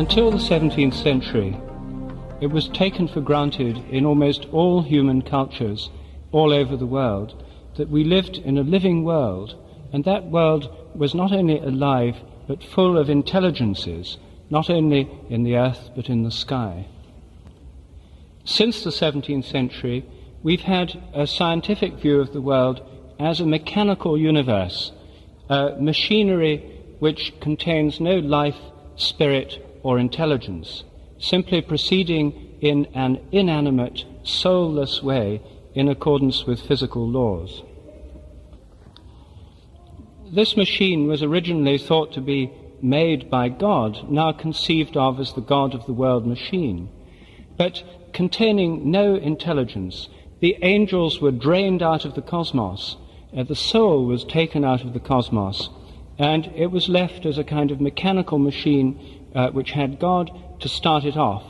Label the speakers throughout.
Speaker 1: Until the 17th century, it was taken for granted in almost all human cultures all over the world that we lived in a living world, and that world was not only alive but full of intelligences, not only in the earth but in the sky. Since the 17th century, we've had a scientific view of the world as a mechanical universe, a machinery which contains no life, spirit, or intelligence, simply proceeding in an inanimate, soulless way in accordance with physical laws. This machine was originally thought to be made by God, now conceived of as the God of the world machine, but containing no intelligence. The angels were drained out of the cosmos, the soul was taken out of the cosmos, and it was left as a kind of mechanical machine which had God to start it off.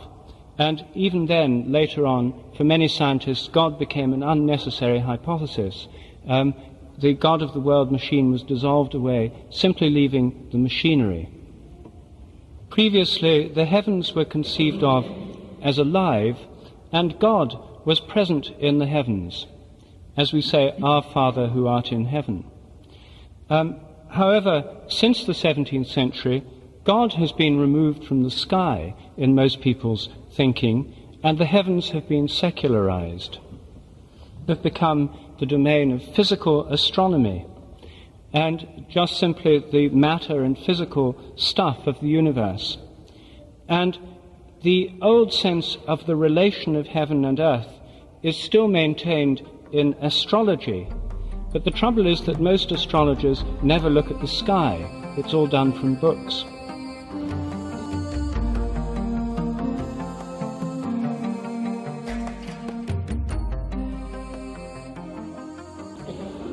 Speaker 1: And even then, later on, for many scientists, God became an unnecessary hypothesis. The God of the world machine was dissolved away, simply leaving the machinery. Previously, the heavens were conceived of as alive, and God was present in the heavens, as we say, Our Father who art in heaven. However, since the 17th century, God has been removed from the sky in most people's thinking, and the heavens have been secularized. They've become the domain of physical astronomy, and just simply the matter and physical stuff of the universe. And the old sense of the relation of heaven and earth is still maintained in astrology, but the trouble is that most astrologers never look at the sky. It's all done from books.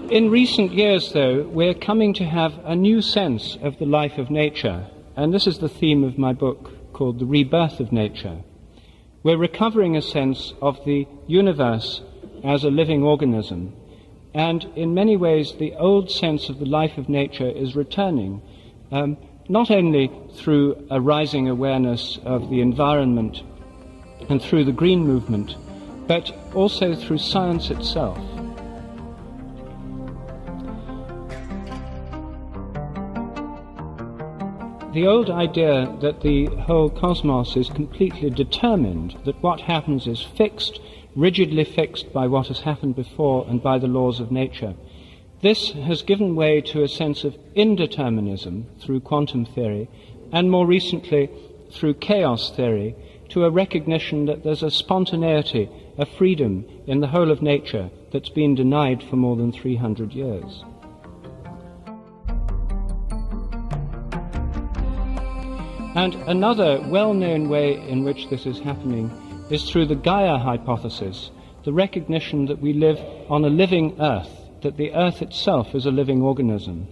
Speaker 1: In recent years, though, we're coming to have a new sense of the life of nature, and this is the theme of my book called The Rebirth of Nature. We're recovering a sense of the universe as a living organism, and in many ways the old sense of the life of nature is returning, not only through a rising awareness of the environment and through the green movement, but also through science itself. The old idea that the whole cosmos is completely determined, that what happens is fixed, rigidly fixed by what has happened before and by the laws of nature, this has given way to a sense of indeterminism through quantum theory, and more recently through chaos theory, to a recognition that there's a spontaneity, a freedom in the whole of nature that's been denied for more than 300 years. And another well-known way in which this is happening is through the Gaia hypothesis, the recognition that we live on a living earth, that the earth itself is a living organism.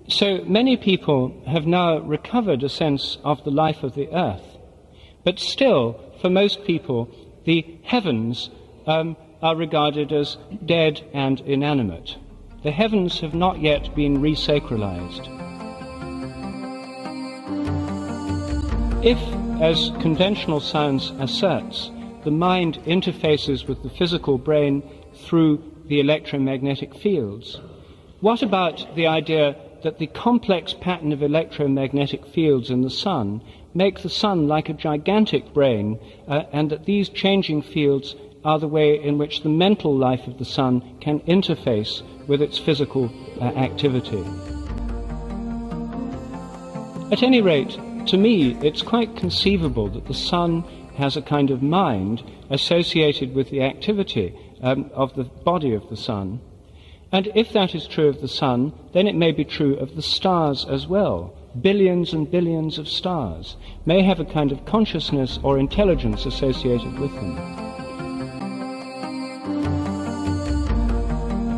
Speaker 1: So many people have now recovered a sense of the life of the earth, but still, for most people, the heavens are regarded as dead and inanimate. The heavens have not yet been resacralized. If, as conventional science asserts, the mind interfaces with the physical brain through the electromagnetic fields, what about the idea that the complex pattern of electromagnetic fields in the sun make the sun like a gigantic brain, and that these changing fields are the way in which the mental life of the sun can interface with its physical activity? At any rate, to me, it's quite conceivable that the sun has a kind of mind associated with the activity of the body of the sun. And if that is true of the sun, then it may be true of the stars as well. Billions and billions of stars may have a kind of consciousness or intelligence associated with them.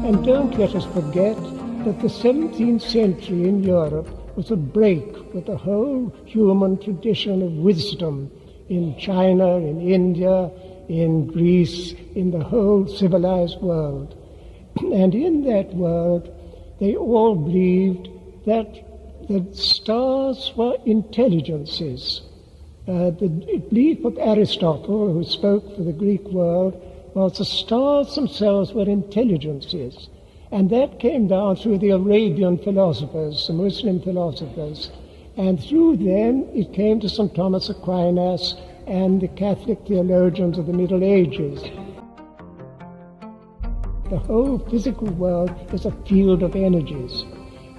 Speaker 2: And don't let us forget that the 17th century in Europe was a break with the whole human tradition of wisdom in China, in India, in Greece, in the whole civilized world. And in that world, they all believed that that stars were intelligences. The belief of Aristotle, who spoke for the Greek world, was the stars themselves were intelligences. And that came down through the Arabian philosophers, the Muslim philosophers. And through them it came to St. Thomas Aquinas and the Catholic theologians of the Middle Ages. The whole physical world is a field of energies.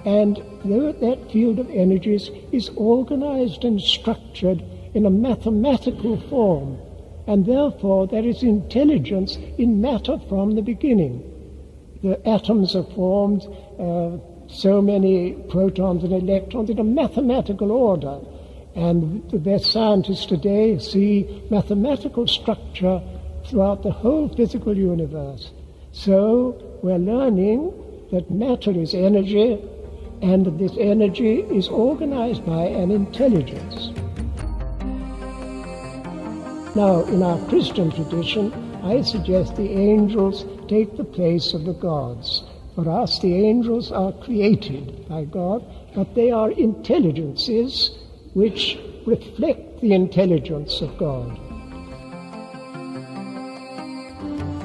Speaker 2: And that field of energies is organized and structured in a mathematical form. And therefore there is intelligence in matter from the beginning. The atoms are formed, so many protons and electrons in a mathematical order. And the best scientists today see mathematical structure throughout the whole physical universe. So we're learning that matter is energy, and that this energy is organized by an intelligence. Now, in our Christian tradition, I suggest the angels take the place of the gods. For us, the angels are created by God, but they are intelligences which reflect the intelligence of God.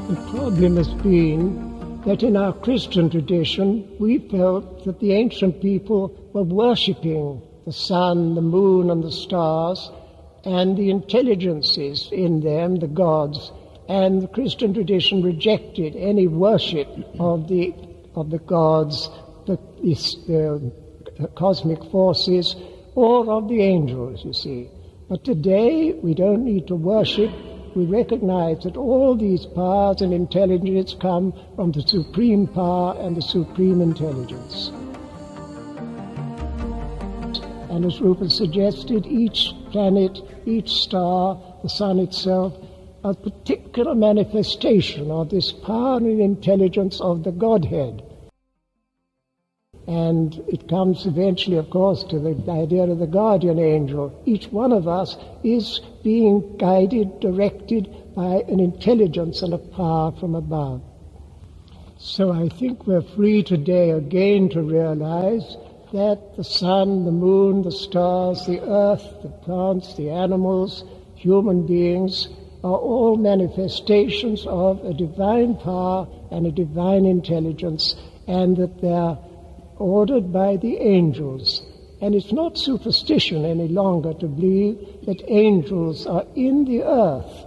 Speaker 2: The problem has been that in our Christian tradition, we felt that the ancient people were worshipping the sun, the moon, and the stars, and the intelligences in them, the gods, and the Christian tradition rejected any worship of the gods, the cosmic forces, or of the angels, you see. But today we don't need to worship. We recognize that all these powers and intelligence come from the supreme power and the supreme intelligence. And as Rupert suggested, each planet, each star, the sun itself, a particular manifestation of this power and intelligence of the Godhead. And it comes eventually, of course, to the idea of the guardian angel. Each one of us is being guided, directed by an intelligence and a power from above. So I think we're free today again to realize that the sun, the moon, the stars, the earth, the plants, the animals, human beings are all manifestations of a divine power and a divine intelligence, and that they're ordered by the angels. And it's not superstition any longer to believe that angels are in the earth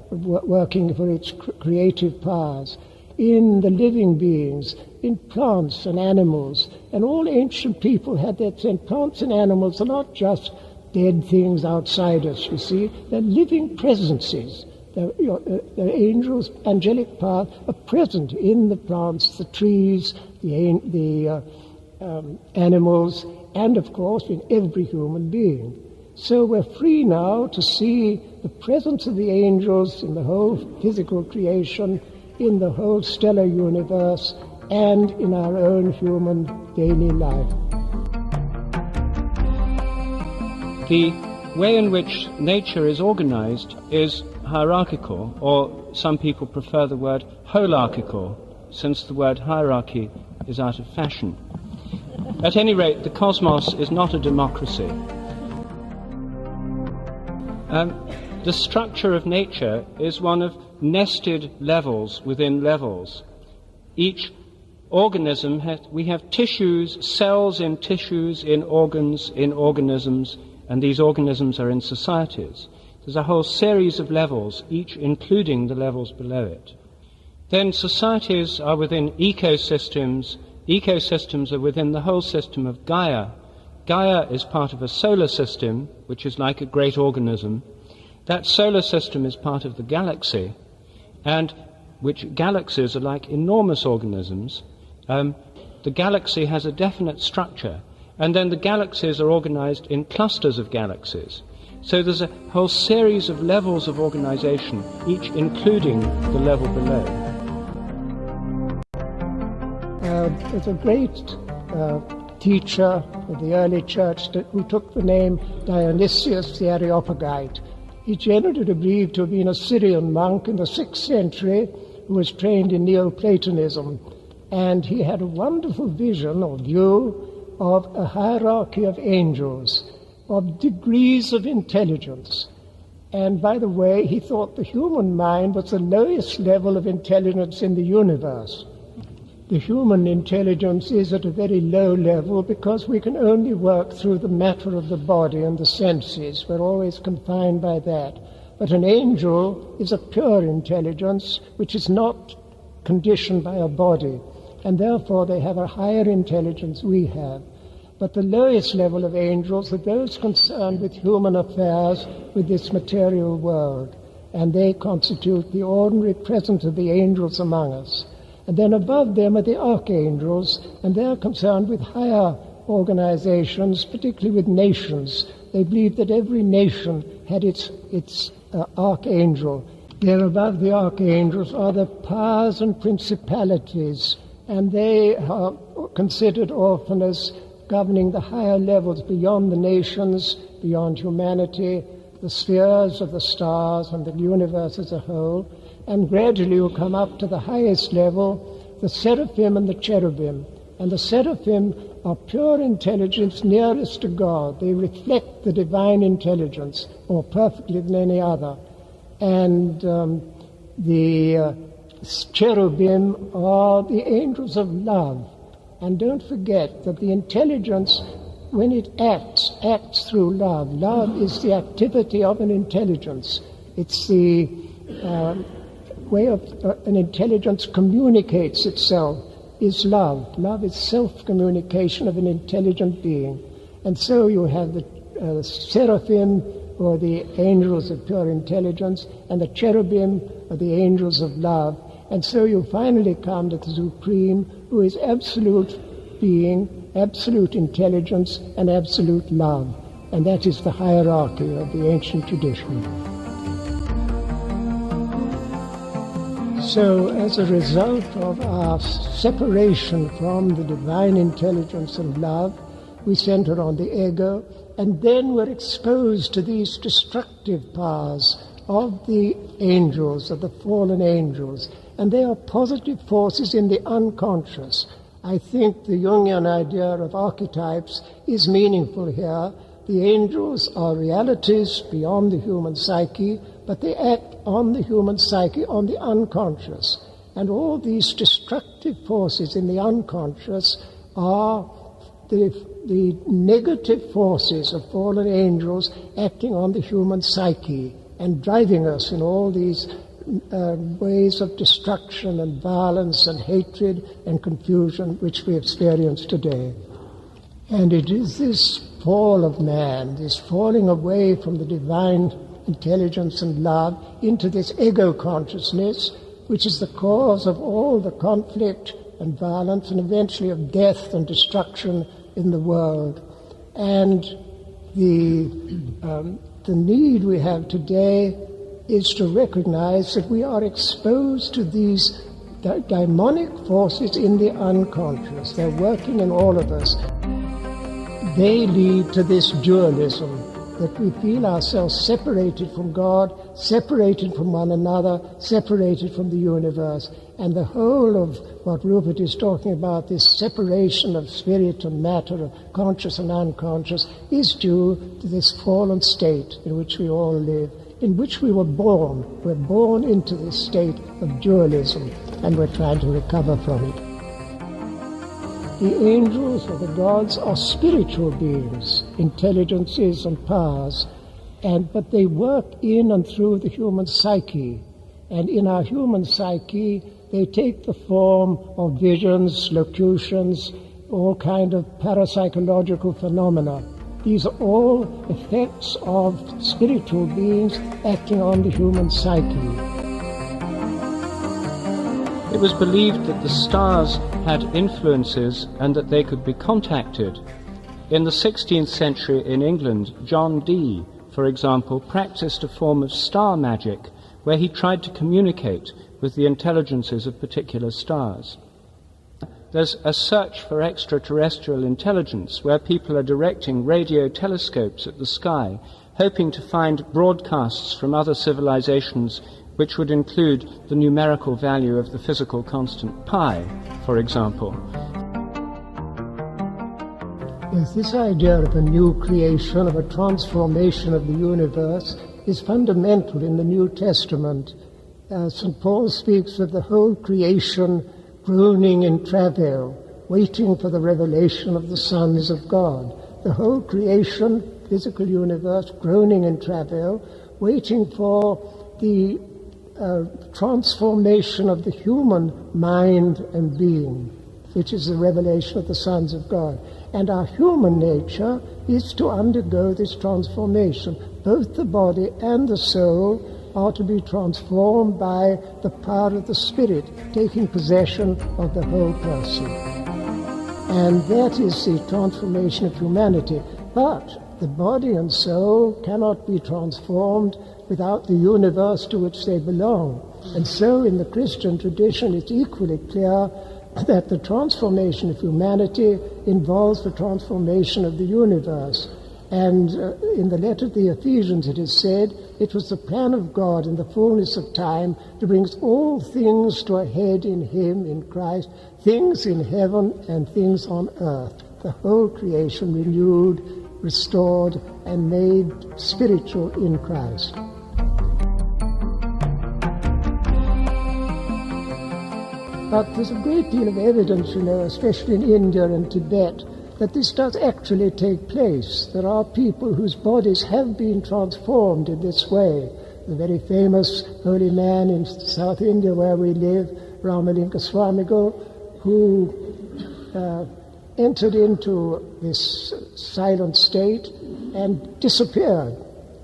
Speaker 2: working for its creative powers, in the living beings, in plants and animals. And all ancient people had that sense. Plants and animals are not just dead things outside us, you see. They're living presences. The angels, angelic power, are present in the plants, the trees, the animals, and of course in every human being. So we're free now to see the presence of the angels in the whole physical creation, in the whole stellar universe, and in our own human daily life.
Speaker 1: The way in which nature is organized is hierarchical, or some people prefer the word holarchical, since the word hierarchy is out of fashion. At any rate, the cosmos is not a democracy. The structure of nature is one of nested levels within levels. Each organism we have tissues, cells in tissues, in organs, in organisms, and these organisms are in societies. There's a whole series of levels, each including the levels below it. Then societies are within ecosystems. Ecosystems are within the whole system of Gaia. Gaia is part of a solar system, which is like a great organism. That solar system is part of the galaxy, and which galaxies are like enormous organisms. The galaxy has a definite structure, and then the galaxies are organized in clusters of galaxies. So there's a whole series of levels of organization, each including the level below.
Speaker 2: There's a great teacher of the early church who took the name Dionysius the Areopagite. He generally believed to have been a Syrian monk in the 6th century who was trained in Neoplatonism. And he had a wonderful vision or view of a hierarchy of angels, of degrees of intelligence. And by the way, he thought the human mind was the lowest level of intelligence in the universe. The human intelligence is at a very low level because we can only work through the matter of the body and the senses. We're always confined by that. But an angel is a pure intelligence which is not conditioned by a body, and therefore they have a higher intelligence we have. But the lowest level of angels are those concerned with human affairs, with this material world, and they constitute the ordinary presence of the angels among us. And then above them are the archangels, and they're concerned with higher organizations, particularly with nations. They believe that every nation had its archangel. There above the archangels are the powers and principalities, and they are considered often as governing the higher levels beyond the nations, beyond humanity, the spheres of the stars and the universe as a whole. And gradually you come up to the highest level, the seraphim and the cherubim. And the seraphim are pure intelligence nearest to God. They reflect the divine intelligence more perfectly than any other. And the cherubim are the angels of love. And don't forget that the intelligence, when it acts through love. Love is the activity of an intelligence. It's the way of an intelligence communicates itself is love. Love is self-communication of an intelligent being. And so you have the seraphim, or the angels of pure intelligence, and the cherubim are the angels of love. And so you finally come to the Supreme, who is absolute being, absolute intelligence, and absolute love. And that is the hierarchy of the ancient tradition. So as a result of our separation from the divine intelligence and love, we center on the ego, and then we're exposed to these destructive powers of the angels, of the fallen angels. And they are positive forces in the unconscious. I think the Jungian idea of archetypes is meaningful here. The angels are realities beyond the human psyche, but they act on the human psyche, on the unconscious. And all these destructive forces in the unconscious are the negative forces of fallen angels acting on the human psyche and driving us in all these ways of destruction and violence and hatred and confusion which we experience today. And it is this fall of man, this falling away from the divine intelligence and love into this ego consciousness, which is the cause of all the conflict and violence and eventually of death and destruction in the world. And the need we have today is to recognize that we are exposed to these demonic forces in the unconscious. They're working in all of us. They lead to this dualism, that we feel ourselves separated from God, separated from one another, separated from the universe. And the whole of what Rupert is talking about, this separation of spirit and matter, of conscious and unconscious, is due to this fallen state in which we all live, in which we were born. We're born into this state of dualism, and we're trying to recover from it. The angels or the gods are spiritual beings, intelligences and powers, but they work in and through the human psyche. And in our human psyche, they take the form of visions, locutions, all kind of parapsychological phenomena. These are all effects of spiritual beings acting on the human psyche.
Speaker 1: It was believed that the stars had influences and that they could be contacted. In the 16th century in England, John Dee, for example, practiced a form of star magic where he tried to communicate with the intelligences of particular stars. There's a search for extraterrestrial intelligence where people are directing radio telescopes at the sky, hoping to find broadcasts from other civilizations which would include the numerical value of the physical constant pi, for example.
Speaker 2: Yes, this idea of a new creation, of a transformation of the universe, is fundamental in the New Testament. St. Paul speaks of the whole creation groaning in travail, waiting for the revelation of the sons of God. The whole creation, physical universe, groaning in travail, waiting for the transformation of the human mind and being, which is the revelation of the sons of God. And our human nature is to undergo this transformation. Both the body and the soul are to be transformed by the power of the Spirit, taking possession of the whole person. And that is the transformation of humanity. But the body and soul cannot be transformed without the universe to which they belong. And so in the Christian tradition it's equally clear that the transformation of humanity involves the transformation of the universe. And in the letter to the Ephesians it is said, it was the plan of God in the fullness of time to bring all things to a head in Him, in Christ, things in heaven and things on earth. The whole creation renewed, restored, and made spiritual in Christ. But there's a great deal of evidence, especially in India and Tibet, that this does actually take place. There are people whose bodies have been transformed in this way. The very famous holy man in South India where we live, Ramalinga Swamigal, who entered into this silent state and disappeared.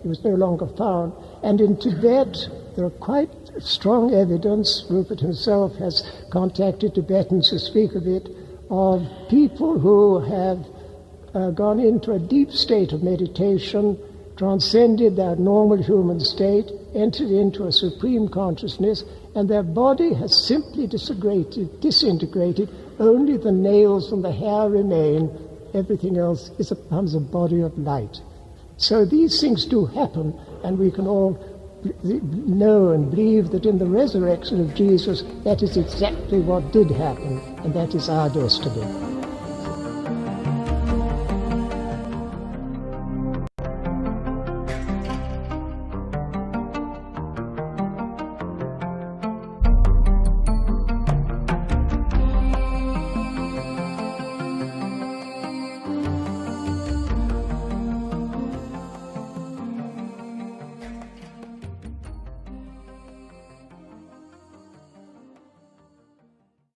Speaker 2: He was no longer found. And in Tibet, there are quite strong evidence, Rupert himself has contacted Tibetans who speak of it, of people who have gone into a deep state of meditation, transcended their normal human state, entered into a supreme consciousness, and their body has simply disintegrated. Only the nails and the hair remain. Everything else becomes a body of light. So these things do happen, and we can all know and believe that in the resurrection of Jesus, that is exactly what did happen, and that is our destiny.